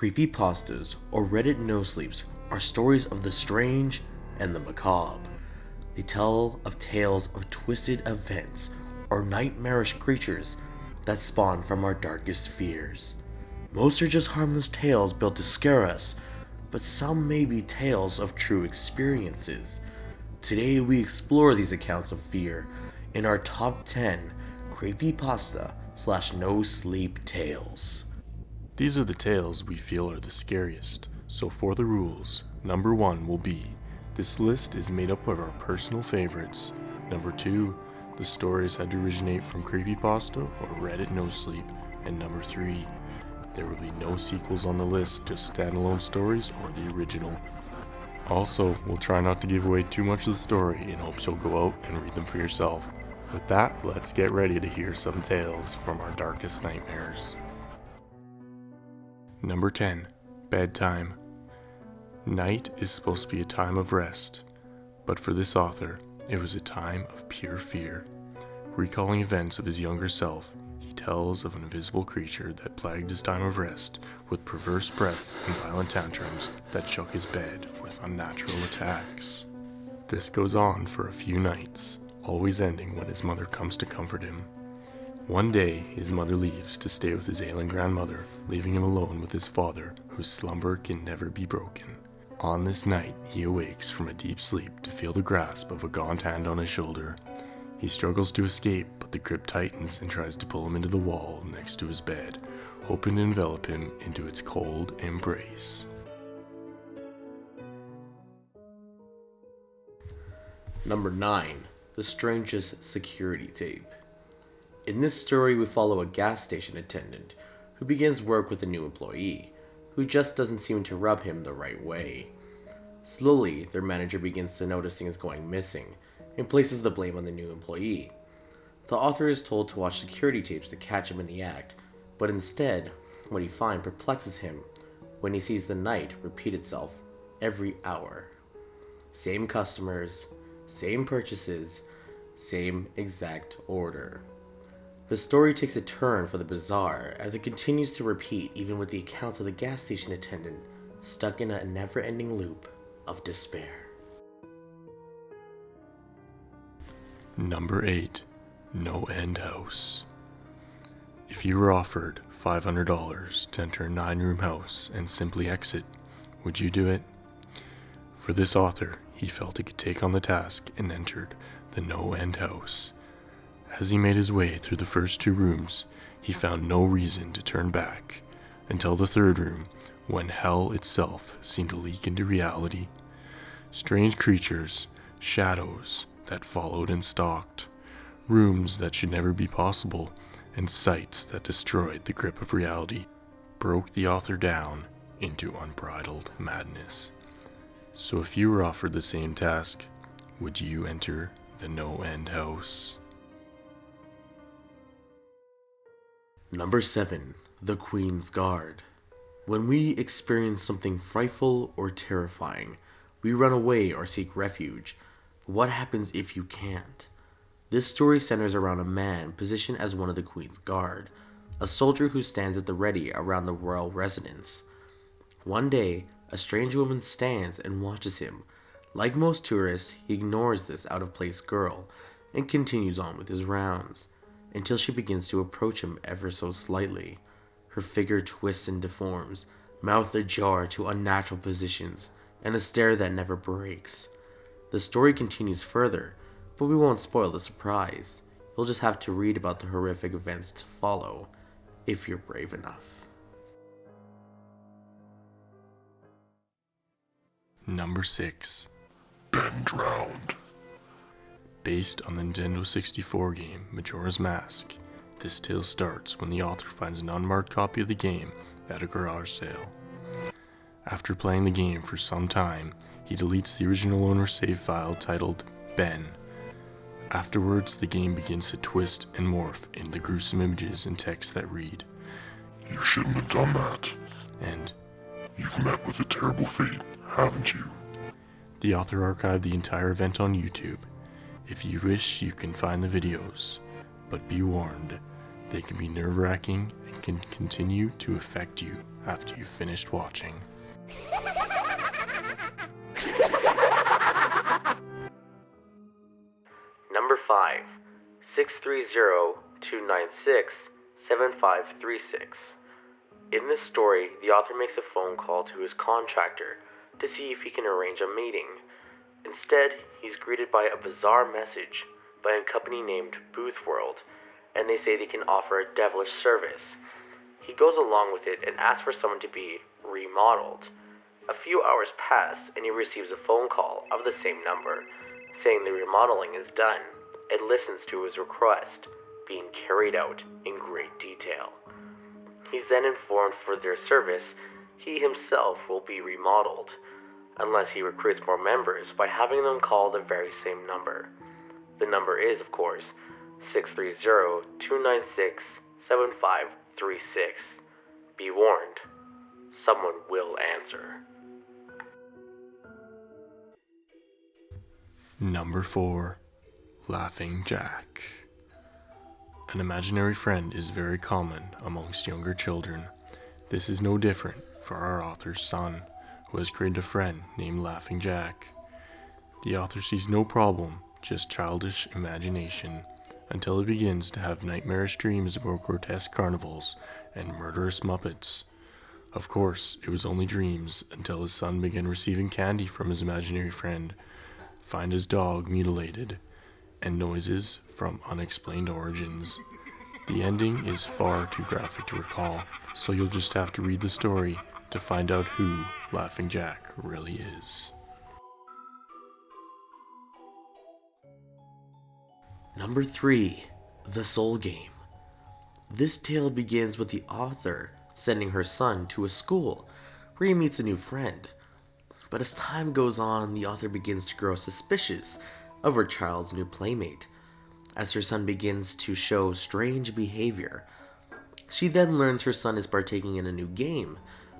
Creepypastas, or Reddit no-sleeps, are stories of the strange and the macabre. They tell of tales of twisted events or nightmarish creatures that spawn from our darkest fears. Most are just harmless tales built to scare us, but some may be tales of true experiences. Today we explore these accounts of fear in our top 10 creepypasta/no-sleep tales. These are the tales we feel are the scariest, so for the rules, number 1 will be, this list is made up of our personal favorites. Number 2, the stories had to originate from creepypasta or Reddit no sleep. And number 3, there will be no sequels on the list, just standalone stories or the original. Also, we'll try not to give away too much of the story in hopes you'll go out and read them for yourself. With that, let's get ready to hear some tales from our darkest nightmares. Number 10. Bedtime. Night is supposed to be a time of rest, but for this author, it was a time of pure fear. Recalling events of his younger self, he tells of an invisible creature that plagued his time of rest with perverse breaths and violent tantrums that shook his bed with unnatural attacks. This goes on for a few nights, always ending when his mother comes to comfort him. One day, his mother leaves to stay with his ailing grandmother, leaving him alone with his father, whose slumber can never be broken. On this night, he awakes from a deep sleep to feel the grasp of a gaunt hand on his shoulder. He struggles to escape, but the grip tightens and tries to pull him into the wall next to his bed, hoping to envelop him into its cold embrace. Number 9. The Strangest security tape. In this story, we follow a gas station attendant who begins work with a new employee, who just doesn't seem to rub him the right way. Slowly, their manager begins to notice things going missing and places the blame on the new employee. The author is told to watch security tapes to catch him in the act, but instead, what he finds perplexes him when he sees the night repeat itself every hour. Same customers, same purchases, same exact order. The story takes a turn for the bizarre as it continues to repeat, even with the accounts of the gas station attendant stuck in a never-ending loop of despair. Number 8. NoEnd House. If you were offered $500 to enter a 9-room house and simply exit, would you do it? For this author, he felt he could take on the task and entered the NoEnd House. As he made his way through the first 2 rooms, he found no reason to turn back, until the 3rd room, when hell itself seemed to leak into reality. Strange creatures, shadows that followed and stalked, rooms that should never be possible, and sights that destroyed the grip of reality, broke the author down into unbridled madness. So if you were offered the same task, would you enter the NoEnd House? Number 7. The Queen's Guard. When we experience something frightful or terrifying, we run away or seek refuge. But what happens if you can't? This story centers around a man positioned as one of the Queen's Guard, a soldier who stands at the ready around the royal residence. One day, a strange woman stands and watches him. Like most tourists, he ignores this out-of-place girl and continues on with his rounds, until she begins to approach him ever so slightly. Her figure twists and deforms, mouth ajar to unnatural positions, and a stare that never breaks. The story continues further, but we won't spoil the surprise. You'll just have to read about the horrific events to follow, if you're brave enough. Number 6. Been drowned. Based on the Nintendo 64 game Majora's Mask, this tale starts when the author finds an unmarked copy of the game at a garage sale. After playing the game for some time, he deletes the original owner's save file titled Ben. Afterwards, the game begins to twist and morph into gruesome images and text that read, You shouldn't have done that. and You've met with a terrible fate, haven't you? the author archived the entire event on YouTube. If you wish, you can find the videos, but be warned, they can be nerve-wracking and can continue to affect you after you've finished watching. Number 5, 630-296-7536. In this story, the author makes a phone call to his contractor to see if he can arrange a meeting. Instead, he's greeted by a bizarre message by a company named Booth World, and they say they can offer a devilish service. He goes along with it and asks for someone to be remodeled. A few hours pass and he receives a phone call of the same number, saying the remodeling is done, and listens to his request being carried out in great detail. He's then informed for their service, he himself will be remodeled, unless he recruits more members by having them call the very same number. The number is, of course, 630-296-7536. Be warned, someone will answer. Number 4, Laughing Jack. An imaginary friend is very common amongst younger children. This is no different for our author's son, who has created a friend named Laughing Jack. The author sees no problem, just childish imagination, until he begins to have nightmarish dreams about grotesque carnivals and murderous Muppets. Of course, it was only dreams until his son began receiving candy from his imaginary friend, find his dog mutilated, and noises from unexplained origins. The ending is far too graphic to recall, so you'll just have to read the story to find out who Laughing Jack really is. Number 3, The Soul Game. This tale begins with the author sending her son to a school where he meets a new friend. But as time goes on, the author begins to grow suspicious of her child's new playmate, as her son begins to show strange behavior. She then learns her son is partaking in a new game,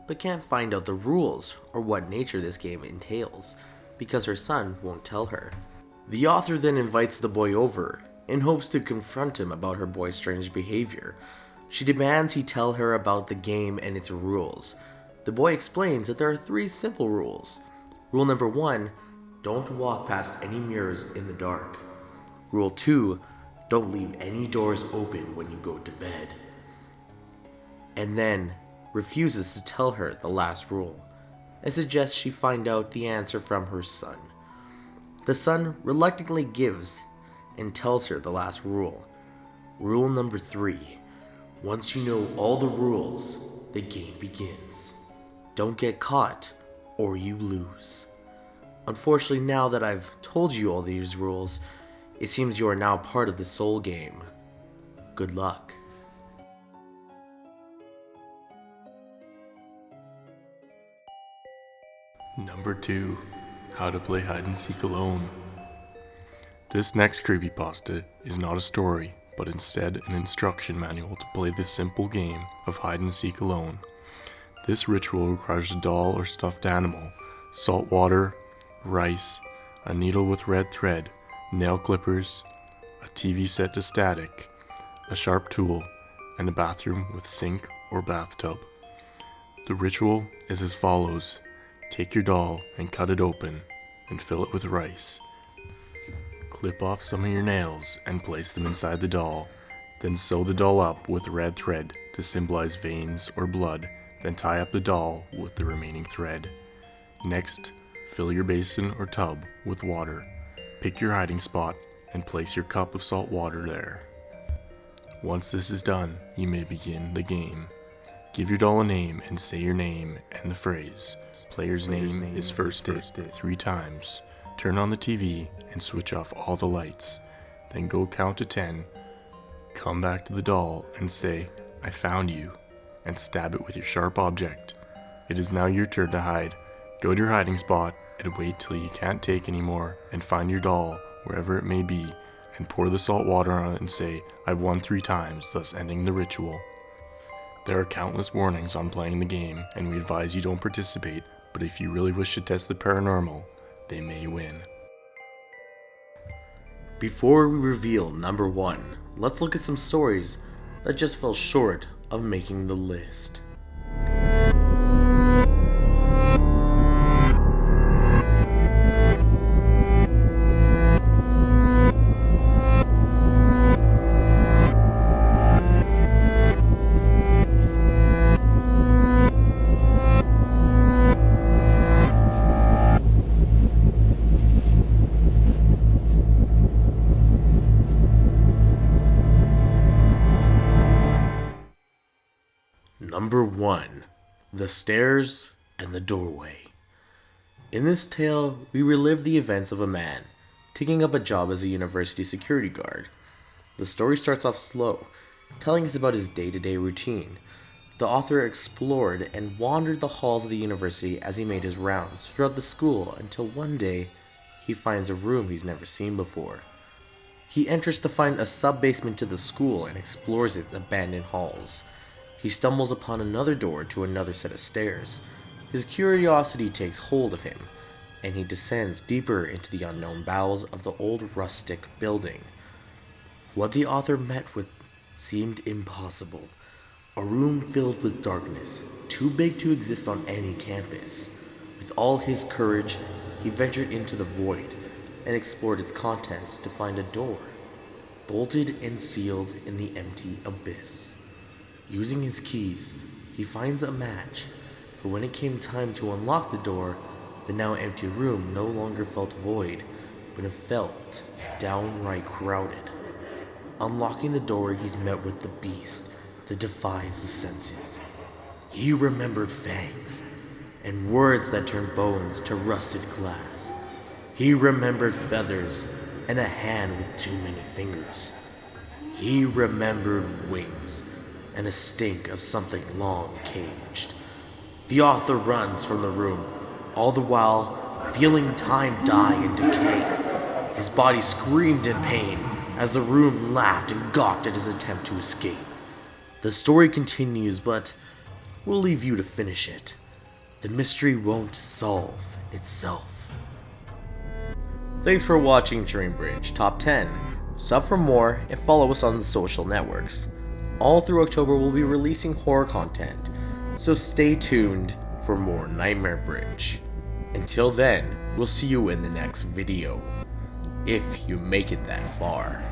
but can't find out the rules or what nature this game entails, because her son won't tell her. The author then invites the boy over in hopes to confront him about her boy's strange behavior. She demands he tell her about the game and its rules. The boy explains that there are 3 simple rules. Rule number 1, don't walk past any mirrors in the dark. Rule 2, don't leave any doors open when you go to bed. And then refuses to tell her the last rule, and suggests she find out the answer from her son. The son reluctantly gives and tells her the last rule. Rule number 3, once you know all the rules, the game begins. Don't get caught or you lose. Unfortunately, now that I've told you all these rules, it seems you are now part of the soul game. Good luck. Number 2, How to Play Hide and Seek Alone. This next creepypasta is not a story, but instead an instruction manual to play the simple game of hide and seek alone. This ritual requires a doll or stuffed animal, salt water, rice, a needle with red thread, nail clippers, a TV set to static, a sharp tool, and a bathroom with sink or bathtub. The ritual is as follows. Take your doll and cut it open and fill it with rice. Clip off some of your nails and place them inside the doll. Then sew the doll up with red thread to symbolize veins or blood. Then tie up the doll with the remaining thread. Next, fill your basin or tub with water. Pick your hiding spot and place your cup of salt water there. Once this is done, you may begin the game. Give your doll a name and say your name and the phrase. Player's name is first hit 3 times. Turn on the TV and switch off all the lights. Then go count to 10. Come back to the doll and say, I found you, and stab it with your sharp object. It is now your turn to hide. Go to your hiding spot and wait till you can't take anymore and find your doll, wherever it may be, and pour the salt water on it and say, I've won 3 times, thus ending the ritual. There are countless warnings on playing the game, and we advise you don't participate, but if you really wish to test the paranormal, they may win. Before we reveal number 1, let's look at some stories that just fell short of making the list. Number 1. The Stairs and the Doorway. In this tale, we relive the events of a man taking up a job as a university security guard. The story starts off slow, telling us about his day-to-day routine. The author explored and wandered the halls of the university as he made his rounds throughout the school until one day, he finds a room he's never seen before. He enters to find a sub-basement to the school and explores its abandoned halls. He stumbles upon another door to another set of stairs. His curiosity takes hold of him, and he descends deeper into the unknown bowels of the old rustic building. What the author met with seemed impossible. A room filled with darkness, too big to exist on any campus. With all his courage, he ventured into the void and explored its contents to find a door, bolted and sealed in the empty abyss. Using his keys, he finds a match, but when it came time to unlock the door, the now empty room no longer felt void, but it felt downright crowded. Unlocking the door, he's met with the beast that defies the senses. He remembered fangs and words that turn bones to rusted glass. He remembered feathers and a hand with too many fingers. He remembered wings and a stink of something long caged. The author runs from the room, all the while feeling time die and decay. His body screamed in pain as the room laughed and gawked at his attempt to escape. The story continues, but we'll leave you to finish it. The mystery won't solve itself. Thanks for watching Dreambridge Top 10. Sub for more and follow us on the social networks. All through October we'll be releasing horror content, so stay tuned for more Nightmare Bridge. Until then, we'll see you in the next video, if you make it that far.